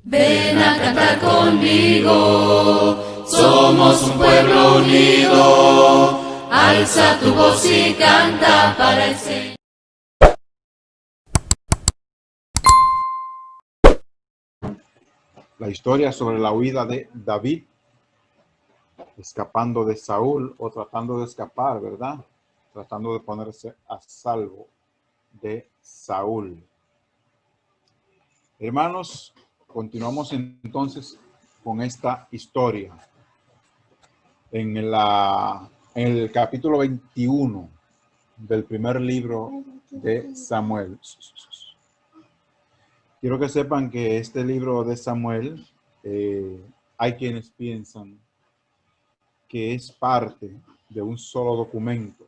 Ven a cantar conmigo, somos un pueblo unido, alza tu voz y canta para el Señor. La historia sobre la huida de David, escapando de Saúl o tratando de escapar, ¿verdad? Tratando de ponerse a salvo de Saúl. Hermanos, continuamos entonces con esta historia. En el capítulo 21 del primer libro de Samuel. Quiero que sepan que este libro de Samuel, hay quienes piensan que es parte de un solo documento.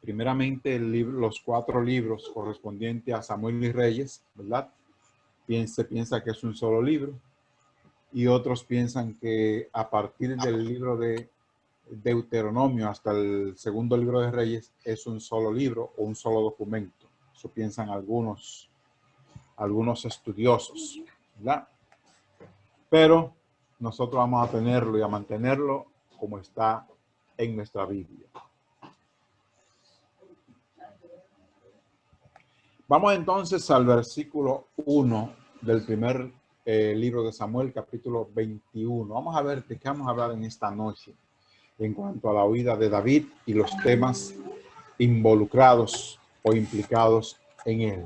Primeramente, los 4 libros correspondientes a Samuel y Reyes, ¿verdad? Se piensa que es un solo libro. Y otros piensan que a partir del libro de Deuteronomio hasta el segundo libro de Reyes es un solo libro o un solo documento. Eso piensan algunos estudiosos, ¿verdad? Pero nosotros vamos a tenerlo y a mantenerlo como está en nuestra Biblia. Vamos entonces al versículo 1 del primer libro de Samuel, capítulo 21. Vamos a ver de qué vamos a hablar en esta noche en cuanto a la huida de David y los temas involucrados o implicados en él.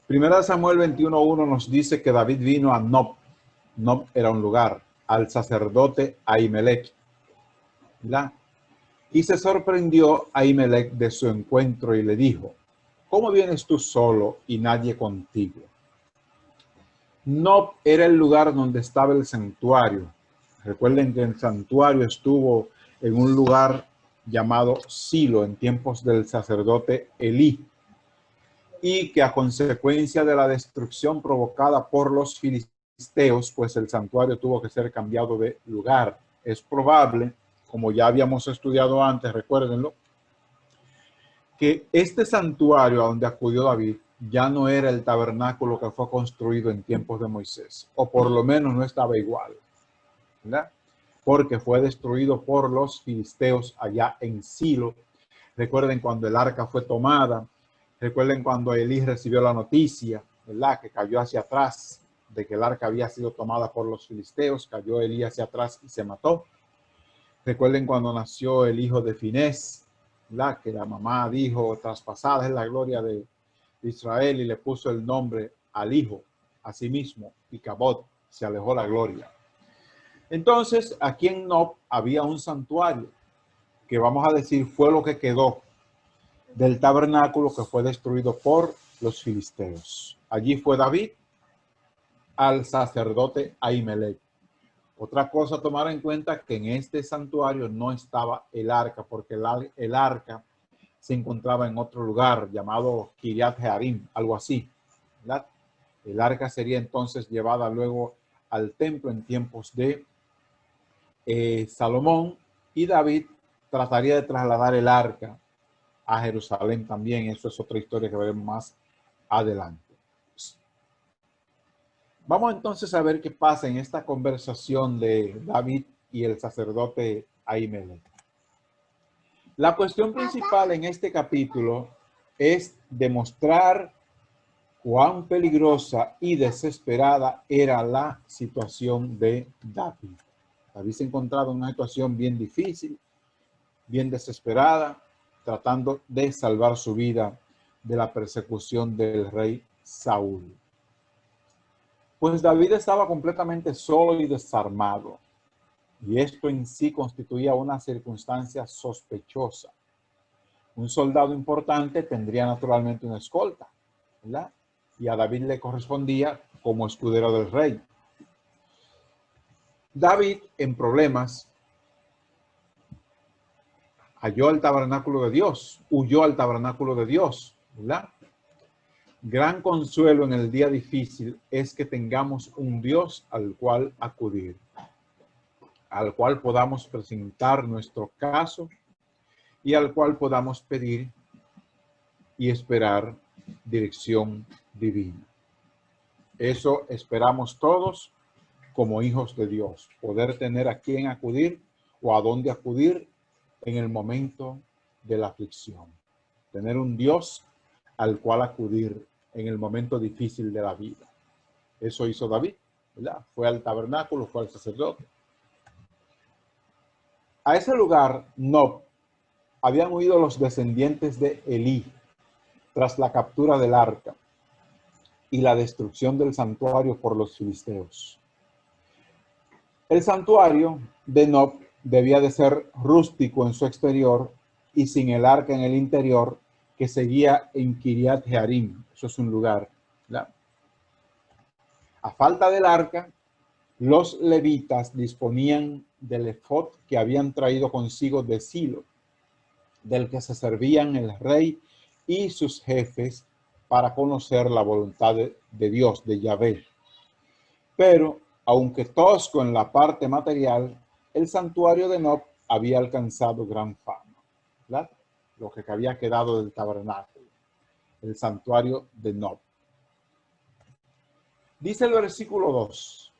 Primera Samuel 21:1 nos dice que David vino a Nob. Nob era un lugar, al sacerdote Ahimelech, ¿verdad? Y se sorprendió Ahimelech de su encuentro y le dijo: ¿cómo vienes tú solo y nadie contigo? Nob era el lugar donde estaba el santuario. Recuerden que el santuario estuvo en un lugar llamado Silo en tiempos del sacerdote Elí, y que a consecuencia de la destrucción provocada por los filisteos, pues el santuario tuvo que ser cambiado de lugar. Es probable, como ya habíamos estudiado antes, recuérdenlo, que este santuario a donde acudió David ya no era el tabernáculo que fue construido en tiempos de Moisés, o por lo menos no estaba igual, ¿verdad? Porque fue destruido por los filisteos allá en Silo. Recuerden cuando el arca fue tomada, recuerden cuando Elí recibió la noticia, ¿verdad? Que cayó hacia atrás de que el arca había sido tomada por los filisteos, cayó Elí hacia atrás y se mató. Recuerden cuando nació el hijo de Finés, ¿verdad? Que la mamá dijo: traspasada es la gloria de Israel, y le puso el nombre al hijo a sí mismo, y Cabot, se alejó la gloria. Entonces, aquí en Nob había un santuario que, vamos a decir, fue lo que quedó del tabernáculo que fue destruido por los filisteos. Allí fue David al sacerdote Ahimelech. Otra cosa a tomar en cuenta, que en este santuario no estaba el arca, porque el arca se encontraba en otro lugar llamado Kiriat Jearim, algo así, ¿verdad? El arca sería entonces llevada luego al templo en tiempos de Salomón, y David trataría de trasladar el arca a Jerusalén también. Eso es otra historia que veremos más adelante. Vamos entonces a ver qué pasa en esta conversación de David y el sacerdote Ahimelech. La cuestión principal en este capítulo es demostrar cuán peligrosa y desesperada era la situación de David. David se encontraba en una situación bien difícil, bien desesperada, tratando de salvar su vida de la persecución del rey Saúl. Pues David estaba completamente solo y desarmado, y esto en sí constituía una circunstancia sospechosa. Un soldado importante tendría naturalmente una escolta, ¿verdad? Y a David le correspondía como escudero del rey. David, en problemas, halló el tabernáculo de Dios, huyó al tabernáculo de Dios, ¿verdad? Gran consuelo en el día difícil es que tengamos un Dios al cual acudir, al cual podamos presentar nuestro caso y al cual podamos pedir y esperar dirección divina. Eso esperamos todos como hijos de Dios, poder tener a quién acudir o a dónde acudir en el momento de la aflicción. Tener un Dios al cual acudir en el momento difícil de la vida. Eso hizo David, ¿verdad? Fue al tabernáculo, fue al sacerdote. A ese lugar, Nob, habían huido los descendientes de Elí tras la captura del arca y la destrucción del santuario por los filisteos. El santuario de Nob debía de ser rústico en su exterior y sin el arca en el interior, que seguía en Kiriat Jearim. Eso es un lugar, ¿verdad? A falta del arca, los levitas disponían del efod que habían traído consigo de Silo, del que se servían el rey y sus jefes para conocer la voluntad de Dios, de Yahvé. Pero, aunque tosco en la parte material, el santuario de Nob había alcanzado gran fama, ¿verdad? Lo que había quedado del tabernáculo, el santuario de Nob. Dice el versículo 2.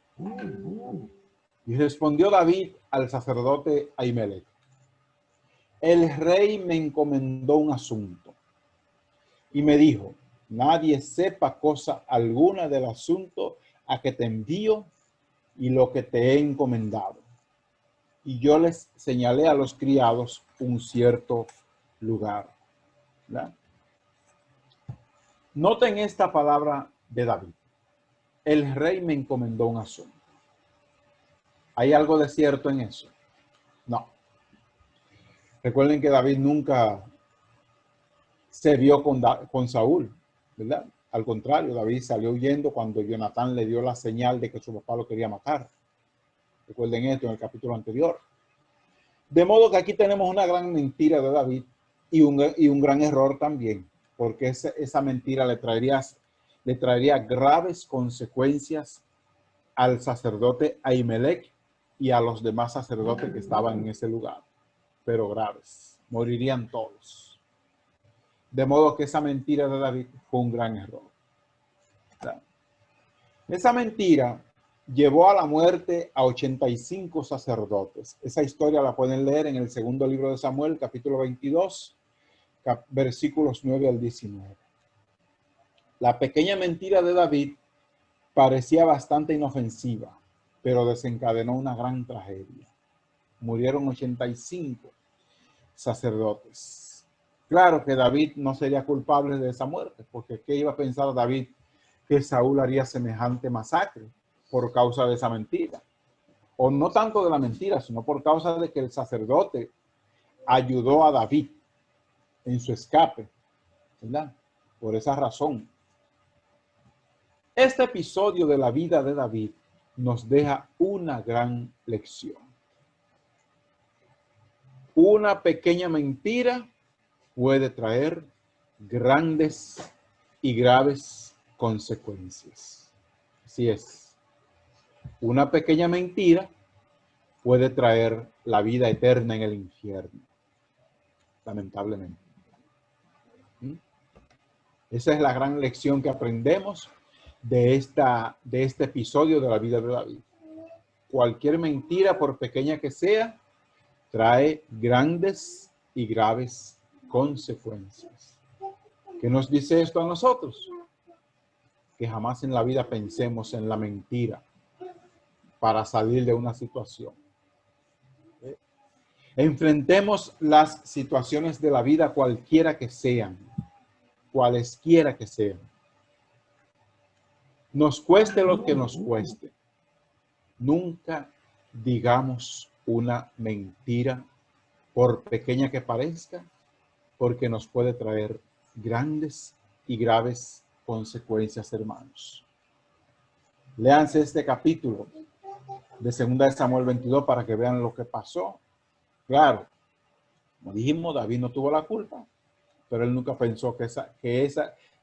Y respondió David al sacerdote Ahimelech: el rey me encomendó un asunto y me dijo: nadie sepa cosa alguna del asunto a que te envío y lo que te he encomendado. Y yo les señalé a los criados un cierto lugar, ¿verdad? Noten esta palabra de David: el rey me encomendó un asunto. ¿Hay algo de cierto en eso? No. Recuerden que David nunca se vio con Saúl, ¿verdad? Al contrario, David salió huyendo cuando Jonatán le dio la señal de que su papá lo quería matar. Recuerden esto en el capítulo anterior. De modo que aquí tenemos una gran mentira de David y un gran error también, porque esa mentira le traería graves consecuencias al sacerdote Ahimelech y a los demás sacerdotes que estaban en ese lugar, pero graves. Morirían todos. De modo que esa mentira de David fue un gran error. Esa mentira llevó a la muerte a 85 sacerdotes. Esa historia la pueden leer en el segundo libro de Samuel, capítulo 22, versículos 9 al 19. La pequeña mentira de David parecía bastante inofensiva, pero desencadenó una gran tragedia. Murieron 85 sacerdotes. Claro que David no sería culpable de esa muerte, porque ¿qué iba a pensar David que Saúl haría semejante masacre por causa de esa mentira? O no tanto de la mentira, sino por causa de que el sacerdote ayudó a David en su escape, ¿verdad? Por esa razón. Este episodio de la vida de David nos deja una gran lección. Una pequeña mentira puede traer grandes y graves consecuencias. Así es. Una pequeña mentira puede traer la vida eterna en el infierno, lamentablemente. Esa es la gran lección que aprendemos de este episodio de la vida de David. Cualquier mentira, por pequeña que sea, trae grandes y graves consecuencias. ¿Qué nos dice esto a nosotros? Que jamás en la vida pensemos en la mentira para salir de una situación. Enfrentemos las situaciones de la vida cualquiera que sean, cualesquiera que sean. Nos cueste lo que nos cueste. Nunca digamos una mentira, por pequeña que parezca, porque nos puede traer grandes y graves consecuencias, hermanos. Léanse este capítulo de 2 de Samuel 22 para que vean lo que pasó. Claro, como dijimos, David no tuvo la culpa, pero él nunca pensó que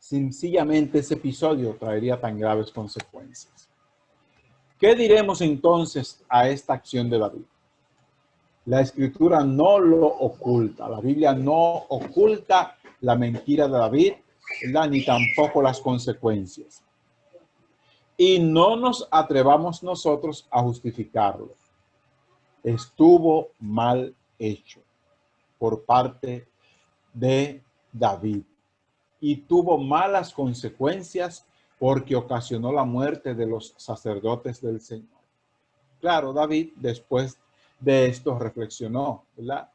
sencillamente ese episodio traería tan graves consecuencias. ¿Qué diremos entonces a esta acción de David? La Escritura no lo oculta. La Biblia no oculta la mentira de David, ¿verdad? Ni tampoco las consecuencias. y no nos atrevamos nosotros a justificarlo. Estuvo mal hecho por parte de David y tuvo malas consecuencias porque ocasionó la muerte de los sacerdotes del Señor. Claro, David después de esto reflexionó, ¿verdad?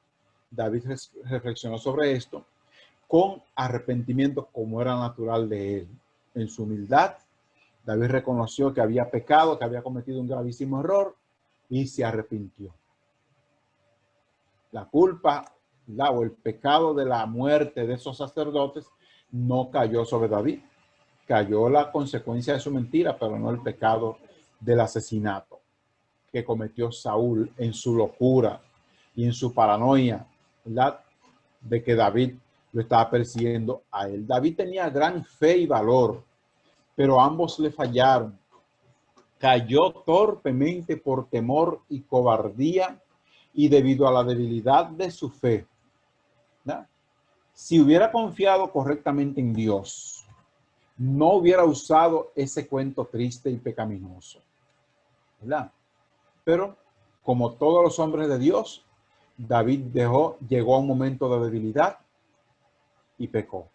David reflexionó sobre esto con arrepentimiento como era natural de él. En su humildad, David reconoció que había pecado, que había cometido un gravísimo error y se arrepintió. La culpa, ¿verdad?, o el pecado de la muerte de esos sacerdotes no cayó sobre David. Cayó la consecuencia de su mentira, pero no el pecado del asesinato que cometió Saúl en su locura y en su paranoia, ¿verdad?, de que David lo estaba persiguiendo a él. David tenía gran fe y valor, pero ambos le fallaron. Cayó torpemente por temor y cobardía y debido a la debilidad de su fe, ¿verdad? Si hubiera confiado correctamente en Dios, no hubiera usado ese cuento triste y pecaminoso, ¿verdad? Pero como todos los hombres de Dios, David llegó a un momento de debilidad y pecó.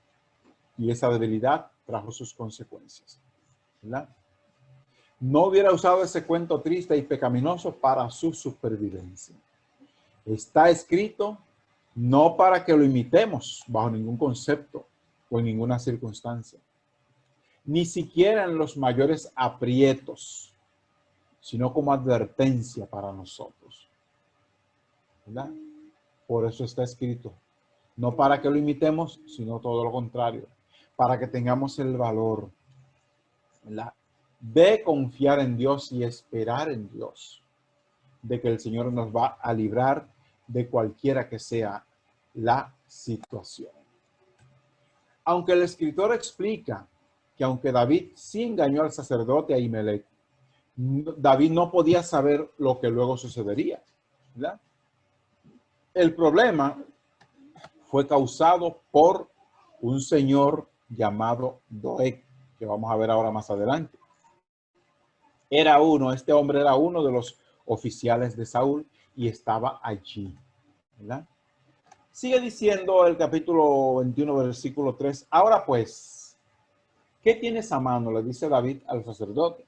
Y esa debilidad trajo sus consecuencias, ¿verdad? No hubiera usado ese cuento triste y pecaminoso para su supervivencia. Está escrito no para que lo imitemos bajo ningún concepto o en ninguna circunstancia, ni siquiera en los mayores aprietos, sino como advertencia para nosotros, ¿verdad? Por eso está escrito, no para que lo imitemos, sino todo lo contrario, para que tengamos el valor, ¿verdad?, de confiar en Dios y esperar en Dios, de que el Señor nos va a librar de cualquiera que sea la situación. Aunque el escritor explica que aunque David sí engañó al sacerdote Ahimelech, David no podía saber lo que luego sucedería, ¿verdad? El problema fue causado por un señor llamado Doeg, que vamos a ver ahora más adelante. Este hombre era uno de los oficiales de Saúl y estaba allí, ¿verdad? Sigue diciendo el capítulo 21, versículo 3. Ahora pues, ¿qué tienes a mano?, le dice David al sacerdote.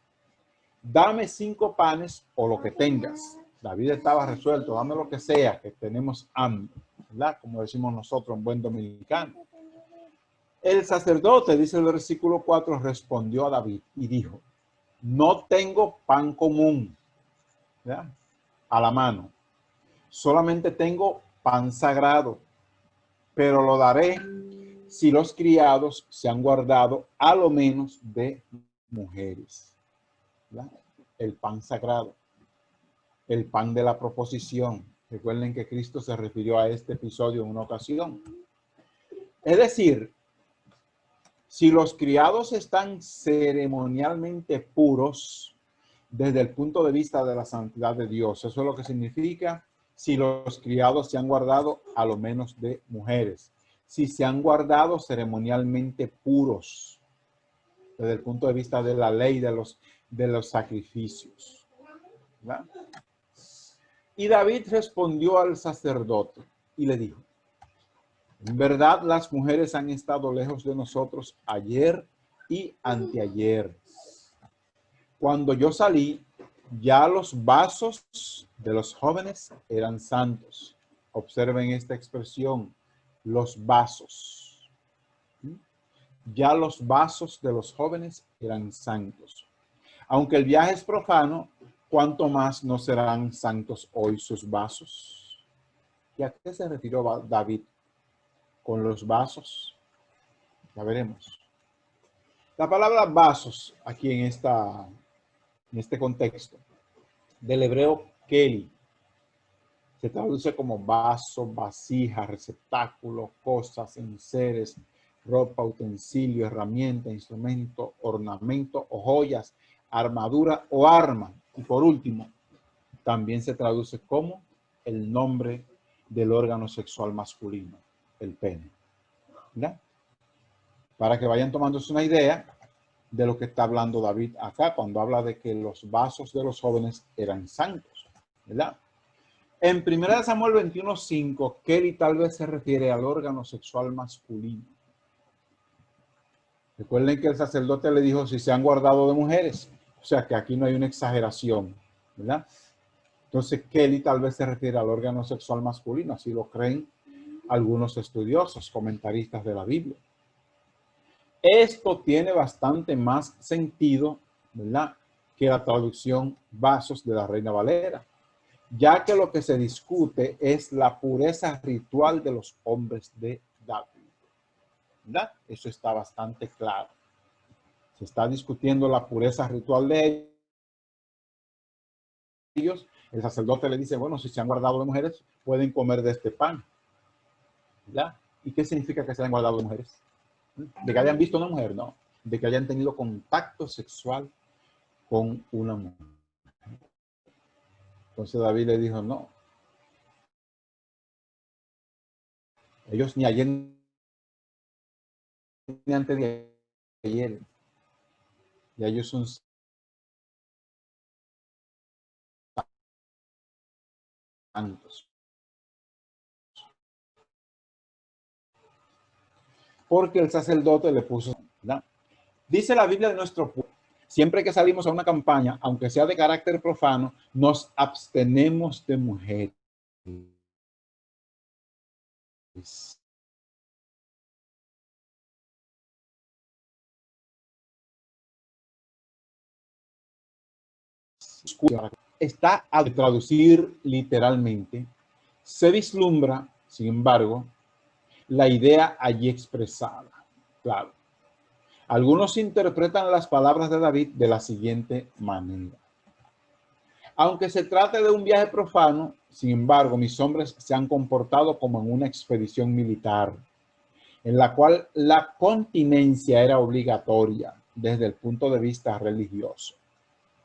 Dame 5 panes o lo que tengas. David estaba resuelto, dame lo que sea, que tenemos hambre, ¿verdad?, como decimos nosotros en buen dominicano. El sacerdote, dice el versículo 4, respondió a David y dijo, no tengo pan común, ¿verdad?, a la mano. Solamente tengo pan sagrado, pero lo daré si los criados se han guardado a lo menos de mujeres, ¿verdad? El pan sagrado, el pan de la proposición. Recuerden que Cristo se refirió a este episodio en una ocasión. Es decir, si los criados están ceremonialmente puros desde el punto de vista de la santidad de Dios, eso es lo que significa si los criados se han guardado a lo menos de mujeres, si se han guardado ceremonialmente puros desde el punto de vista de la ley de los sacrificios, ¿verdad? Y David respondió al sacerdote y le dijo, en verdad las mujeres han estado lejos de nosotros ayer y anteayer. Cuando yo salí, ya los vasos de los jóvenes eran santos. Observen esta expresión, los vasos. Ya los vasos de los jóvenes eran santos. Aunque el viaje es profano, ¿cuánto más no serán santos hoy sus vasos? ¿Y a qué se refirió David con los vasos? Ya veremos. La palabra vasos aquí en este contexto del hebreo keli se traduce como vaso, vasija, receptáculo, cosas, enseres, ropa, utensilio, herramienta, instrumento, ornamento o joyas, armadura o arma. Y por último, también se traduce como el nombre del órgano sexual masculino, el pene, ¿verdad? Para que vayan tomándose una idea de lo que está hablando David acá, cuando habla de que los vasos de los jóvenes eran santos, ¿verdad? En 1 Samuel 21:5, Kelly tal vez se refiere al órgano sexual masculino. Recuerden que el sacerdote le dijo si se han guardado de mujeres, o sea que aquí no hay una exageración, ¿verdad? Entonces Kelly tal vez se refiere al órgano sexual masculino, así lo creen algunos estudiosos, comentaristas de la Biblia. Esto tiene bastante más sentido, ¿verdad?, que la traducción vasos de la Reina Valera, ya que lo que se discute es la pureza ritual de los hombres de David, ¿verdad? Eso está bastante claro. Se está discutiendo la pureza ritual de ellos. El sacerdote le dice, bueno, si se han guardado de mujeres, pueden comer de este pan, ¿verdad? ¿Y qué significa que se han guardado de mujeres? De que hayan visto a una mujer, no. De que hayan tenido contacto sexual con una mujer. Entonces David le dijo, no. Ellos ni ayer ni antes de ayer. Y ellos son santos. Porque el sacerdote le puso, ¿verdad? Dice la Biblia de nuestro pueblo, siempre que salimos a una campaña, aunque sea de carácter profano, nos abstenemos de mujeres. Está a traducir literalmente. Se vislumbra, sin embargo, la idea allí expresada. Claro. Algunos interpretan las palabras de David de la siguiente manera. Aunque se trate de un viaje profano, sin embargo, mis hombres se han comportado como en una expedición militar, en la cual la continencia era obligatoria desde el punto de vista religioso.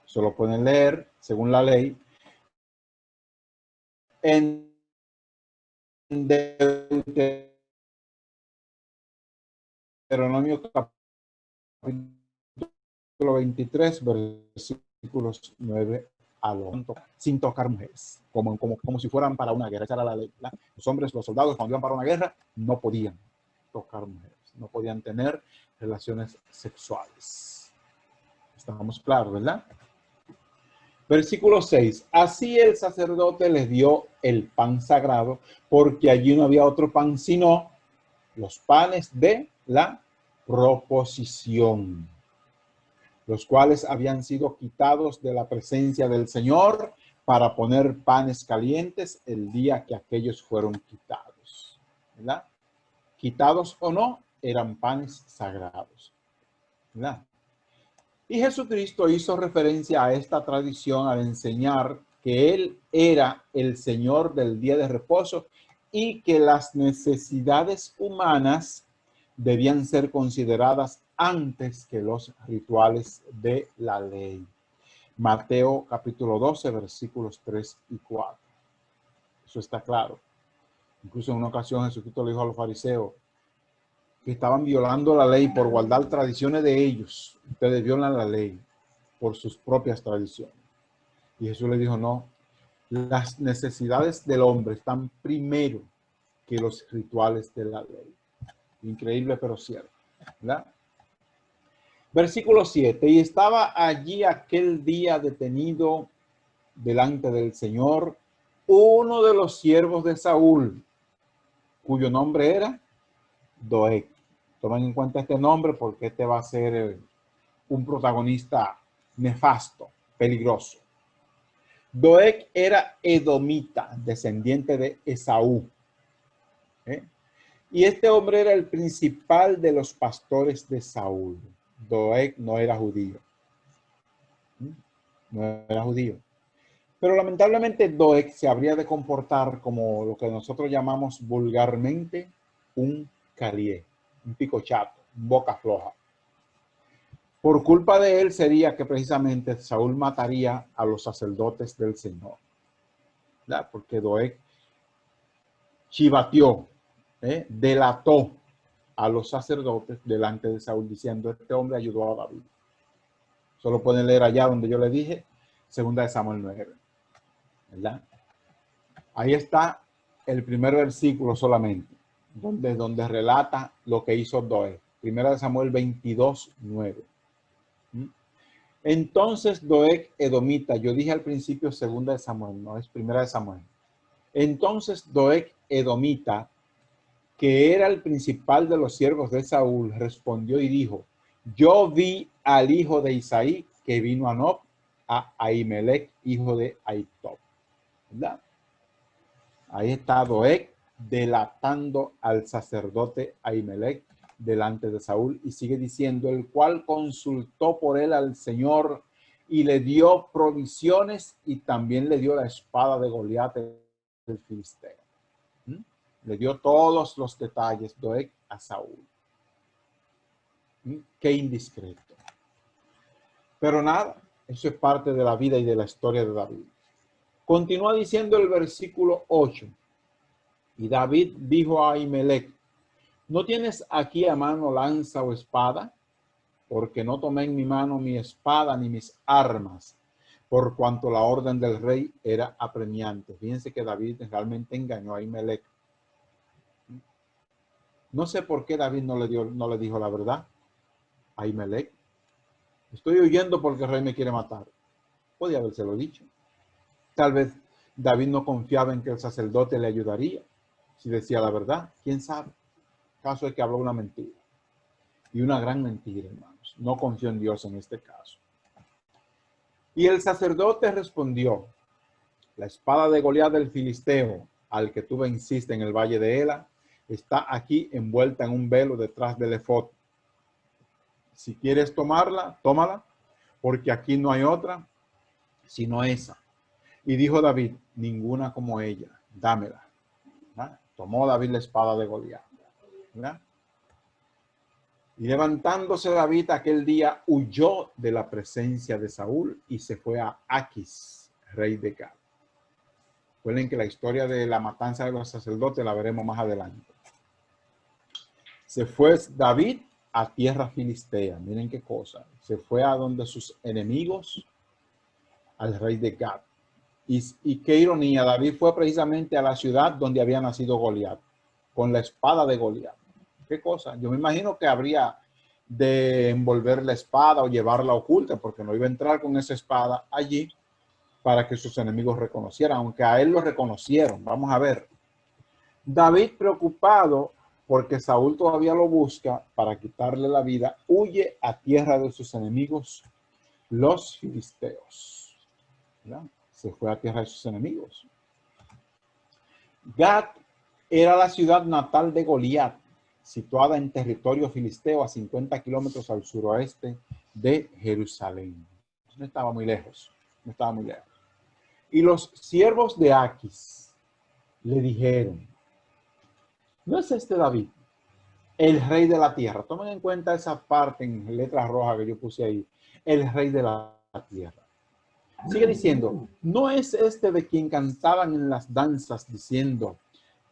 Eso lo pueden leer, según la ley, en Deuteronomio capítulo 23, versículos 9 al 11, sin tocar mujeres, como si fueran para una guerra. Esa era la ley, ¿verdad? Los hombres, los soldados, cuando iban para una guerra, no podían tocar mujeres, no podían tener relaciones sexuales. Estamos claros, ¿verdad? Versículo 6. Así el sacerdote les dio el pan sagrado, porque allí no había otro pan sino los panes de la proposición, los cuales habían sido quitados de la presencia del Señor para poner panes calientes el día que aquellos fueron quitados, ¿verdad? Quitados o no, eran panes sagrados, ¿verdad? Y Jesucristo hizo referencia a esta tradición al enseñar que Él era el Señor del día de reposo y que las necesidades humanas debían ser consideradas antes que los rituales de la ley. Mateo capítulo 12, versículos 3 y 4. Eso está claro. Incluso en una ocasión Jesucristo le dijo a los fariseos que estaban violando la ley por guardar tradiciones de ellos. Ustedes violan la ley por sus propias tradiciones. Y Jesús le dijo, no, las necesidades del hombre están primero que los rituales de la ley. Increíble, pero cierto, ¿verdad? Versículo 7. Y estaba allí aquel día detenido delante del Señor uno de los siervos de Saúl, cuyo nombre era Doeg. Tomen en cuenta este nombre porque este va a ser un protagonista nefasto, peligroso. Doeg era edomita, descendiente de Esaú. Y este hombre era el principal de los pastores de Saúl. Doeg no era judío. No era judío. Pero lamentablemente Doeg se habría de comportar como lo que nosotros llamamos vulgarmente un calié, un picochato, boca floja. Por culpa de él sería que precisamente Saúl mataría a los sacerdotes del Señor, ¿verdad? Porque Doeg chivateó, delató a los sacerdotes delante de Saúl diciendo, este hombre ayudó a David. Solo pueden leer allá donde yo le dije, 2 de Samuel 9, ¿verdad? Ahí está el primer versículo solamente, donde relata lo que hizo Doeg. 1 de Samuel 22, 9. Entonces Doeg edomita, yo dije al principio 2 de Samuel, no es 1 de Samuel. Entonces Doeg edomita, que era el principal de los siervos de Saúl, respondió y dijo, yo vi al hijo de Isaí que vino a Nob, a Ahimelech, hijo de Ahitob. ¿Verdad? Ahí está Doeg delatando al sacerdote Ahimelech delante de Saúl y sigue diciendo, el cual consultó por él al Señor y le dio provisiones y también le dio la espada de Goliat del filisteo. Le dio todos los detalles Doeg a Saúl. Qué indiscreto. Pero nada, eso es parte de la vida y de la historia de David. Continúa diciendo el versículo 8. Y David dijo a Ahimelech, ¿no tienes aquí a mano lanza o espada? Porque no tomé en mi mano mi espada ni mis armas, por cuanto la orden del rey era apremiante. Fíjense que David realmente engañó a Ahimelech. No sé por qué David no le dijo la verdad a Ahimelech. Estoy huyendo porque el rey me quiere matar. Podía habérselo dicho. Tal vez David no confiaba en que el sacerdote le ayudaría. Si decía la verdad, quién sabe. El caso es que habló una mentira. Y una gran mentira, hermanos. No confió en Dios en este caso. Y el sacerdote respondió, la espada de Goliat del filisteo, al que tú venciste en el valle de Ela, está aquí envuelta en un velo detrás del efod. Si quieres tomarla, tómala, porque aquí no hay otra, sino esa. Y dijo David, ninguna como ella, dámela. ¿Verdad? Tomó David la espada de Goliat. ¿Verdad? Y levantándose David aquel día, huyó de la presencia de Saúl y se fue a Aquis, rey de Gat. Recuerden que la historia de la matanza de los sacerdotes la veremos más adelante. Se fue David a tierra filistea. Miren qué cosa. Se fue a donde sus enemigos, al rey de Gat. Y qué ironía, David fue precisamente a la ciudad donde había nacido Goliat, con la espada de Goliat. Qué cosa. Yo me imagino que habría de envolver la espada o llevarla oculta, porque no iba a entrar con esa espada allí para que sus enemigos reconocieran, aunque a él lo reconocieron. Vamos a ver. David, preocupado porque Saúl todavía lo busca para quitarle la vida, huye a tierra de sus enemigos, los filisteos. ¿Verdad? Se fue a tierra de sus enemigos. Gat era la ciudad natal de Goliat, situada en territorio filisteo a 50 kilómetros al suroeste de Jerusalén. No estaba muy lejos, no estaba muy lejos. Y los siervos de Aquis le dijeron, ¿no es este David, el rey de la tierra? Tomen en cuenta esa parte en letras rojas que yo puse ahí, el rey de la tierra. Sigue diciendo, ¿no es este de quien cantaban en las danzas diciendo,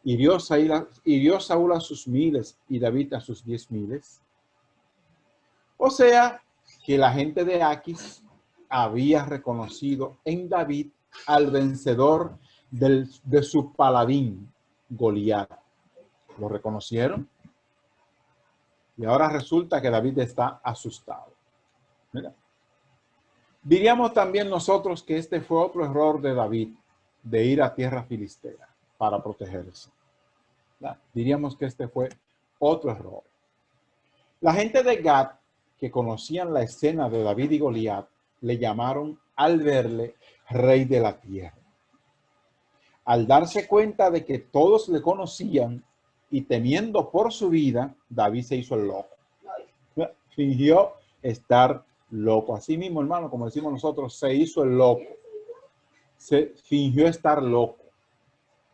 hirió Saúl a sus miles y David a sus 10,000? O sea, que la gente de Aquis había reconocido en David al vencedor de su paladín, Goliat. ¿Lo reconocieron? Y ahora resulta que David está asustado. Mira. Diríamos también nosotros que este fue otro error de David, de ir a tierra filistea para protegerse. ¿Verdad? Diríamos que este fue otro error. La gente de Gat, que conocían la escena de David y Goliat, le llamaron al verle rey de la tierra. Al darse cuenta de que todos le conocían y temiendo por su vida, David se hizo el loco. Fingió estar loco. Así mismo, hermano, como decimos nosotros, se hizo el loco. Se fingió estar loco.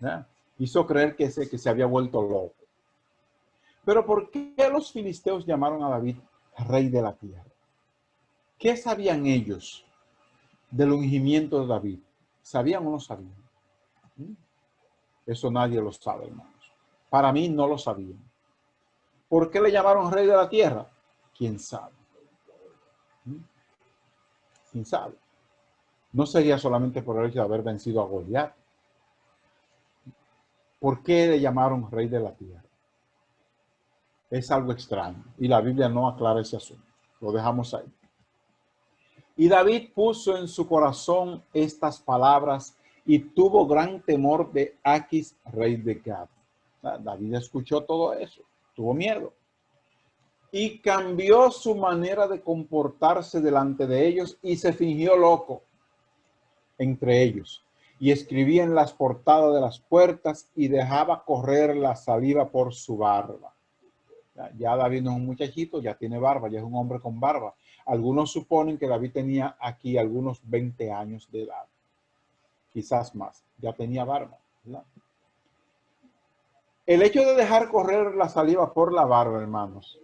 ¿Ya? Hizo creer que se había vuelto loco. Pero ¿por qué los filisteos llamaron a David rey de la tierra? ¿Qué sabían ellos del ungimiento de David? ¿Sabían o no sabían? Eso nadie lo sabe, hermanos. Para mí no lo sabían. ¿Por qué le llamaron rey de la tierra? ¿Quién sabe? ¿Quién sabe? No sería solamente por el hecho de haber vencido a Goliat. ¿Por qué le llamaron rey de la tierra? Es algo extraño y la Biblia no aclara ese asunto. Lo dejamos ahí. Y David puso en su corazón estas palabras y tuvo gran temor de Aquis, rey de Gad. David escuchó todo eso, tuvo miedo. Y cambió su manera de comportarse delante de ellos y se fingió loco entre ellos. Y escribía en las portadas de las puertas y dejaba correr la saliva por su barba. Ya David no es un muchachito, ya tiene barba, ya es un hombre con barba. Algunos suponen que David tenía aquí algunos 20 años de edad, quizás más, ya tenía barba, ¿verdad? El hecho de dejar correr la saliva por la barba, hermanos,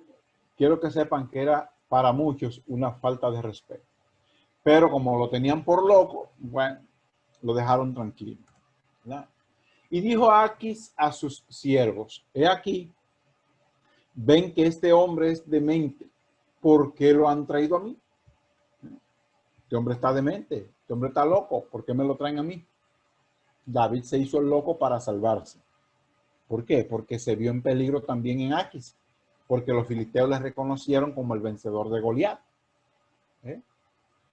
quiero que sepan que era para muchos una falta de respeto. Pero como lo tenían por loco, bueno, lo dejaron tranquilo, ¿verdad? Y dijo Aquis a sus siervos, he aquí, ven que este hombre es demente, ¿por qué lo han traído a mí? Este hombre está demente, este hombre está loco, ¿por qué me lo traen a mí? David se hizo el loco para salvarse. ¿Por qué? Porque se vio en peligro también en Aquis, porque los filisteos le reconocieron como el vencedor de Goliat.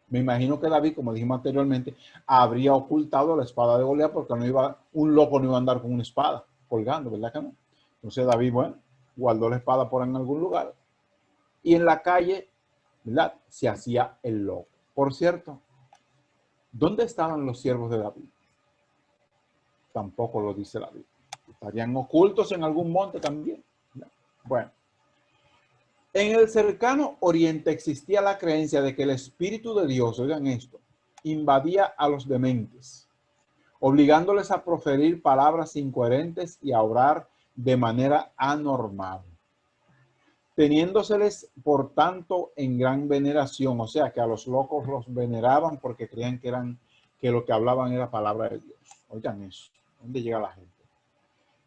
Me imagino que David, como dijimos anteriormente, habría ocultado la espada de Goliat porque un loco no iba a andar con una espada colgando, ¿verdad que no? Entonces David, bueno, guardó la espada por en algún lugar y en la calle, ¿verdad? Se hacía el loco. Por cierto, ¿dónde estaban los siervos de David? Tampoco lo dice la Biblia. Estarían ocultos en algún monte también, ¿verdad? Bueno. En el cercano oriente existía la creencia de que el Espíritu de Dios, oigan esto, invadía a los dementes, obligándoles a proferir palabras incoherentes y a orar de manera anormal, teniéndoseles por tanto en gran veneración, o sea que a los locos los veneraban porque creían que lo que hablaban era palabra de Dios. Oigan eso, ¿dónde llega la gente?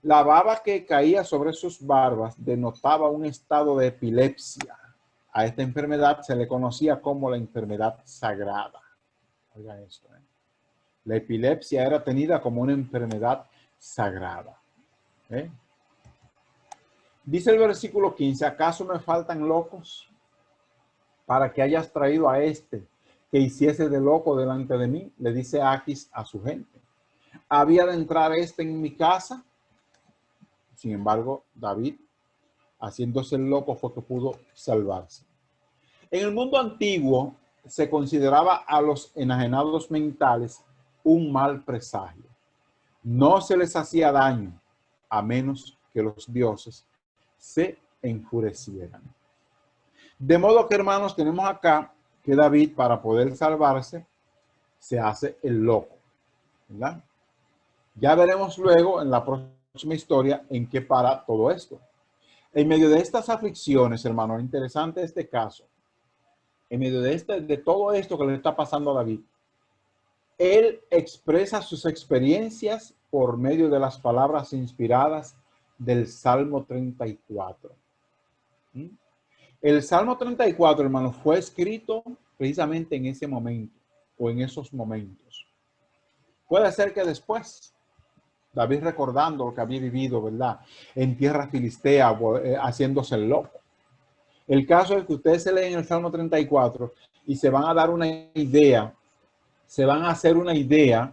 La baba que caía sobre sus barbas denotaba un estado de epilepsia. A esta enfermedad se le conocía como la enfermedad sagrada. Oigan esto, ¿eh? La epilepsia era tenida como una enfermedad sagrada. ¿Eh? Dice el versículo 15, ¿acaso me faltan locos para que hayas traído a este que hiciese de loco delante de mí? Le dice Aquis a su gente. ¿Había de entrar este en mi casa? Sin embargo, David, haciéndose el loco, fue que pudo salvarse. En el mundo antiguo se consideraba a los enajenados mentales un mal presagio. No se les hacía daño a menos que los dioses se enfurecieran. De modo que, hermanos, tenemos acá que David, para poder salvarse, se hace el loco, ¿verdad? Ya veremos luego en la próxima historia en qué para todo esto. En medio de estas aflicciones, hermano, interesante este caso, en medio de todo esto que le está pasando a David, él expresa sus experiencias por medio de las palabras inspiradas del Salmo 34. El Salmo 34, hermano, fue escrito precisamente en ese momento o en esos momentos. Puede ser que después, David recordando lo que había vivido, ¿verdad? En tierra filistea, haciéndose el loco. El caso es que ustedes se leen el Salmo 34 y se van a dar una idea, se van a hacer una idea,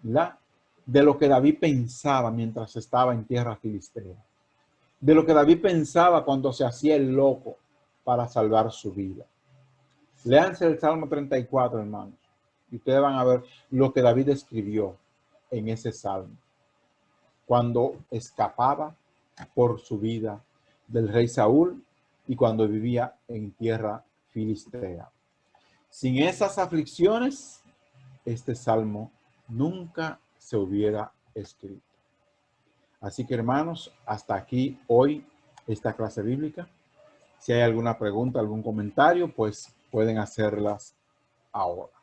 ¿verdad? De lo que David pensaba mientras estaba en tierra filistea. De lo que David pensaba cuando se hacía el loco para salvar su vida. Léanse el Salmo 34, hermanos, y ustedes van a ver lo que David escribió en ese salmo, cuando escapaba por su vida del rey Saúl y cuando vivía en tierra filistea. Sin esas aflicciones, este salmo nunca se hubiera escrito. Así que, hermanos, hasta aquí hoy esta clase bíblica. Si hay alguna pregunta, algún comentario, pues pueden hacerlas ahora.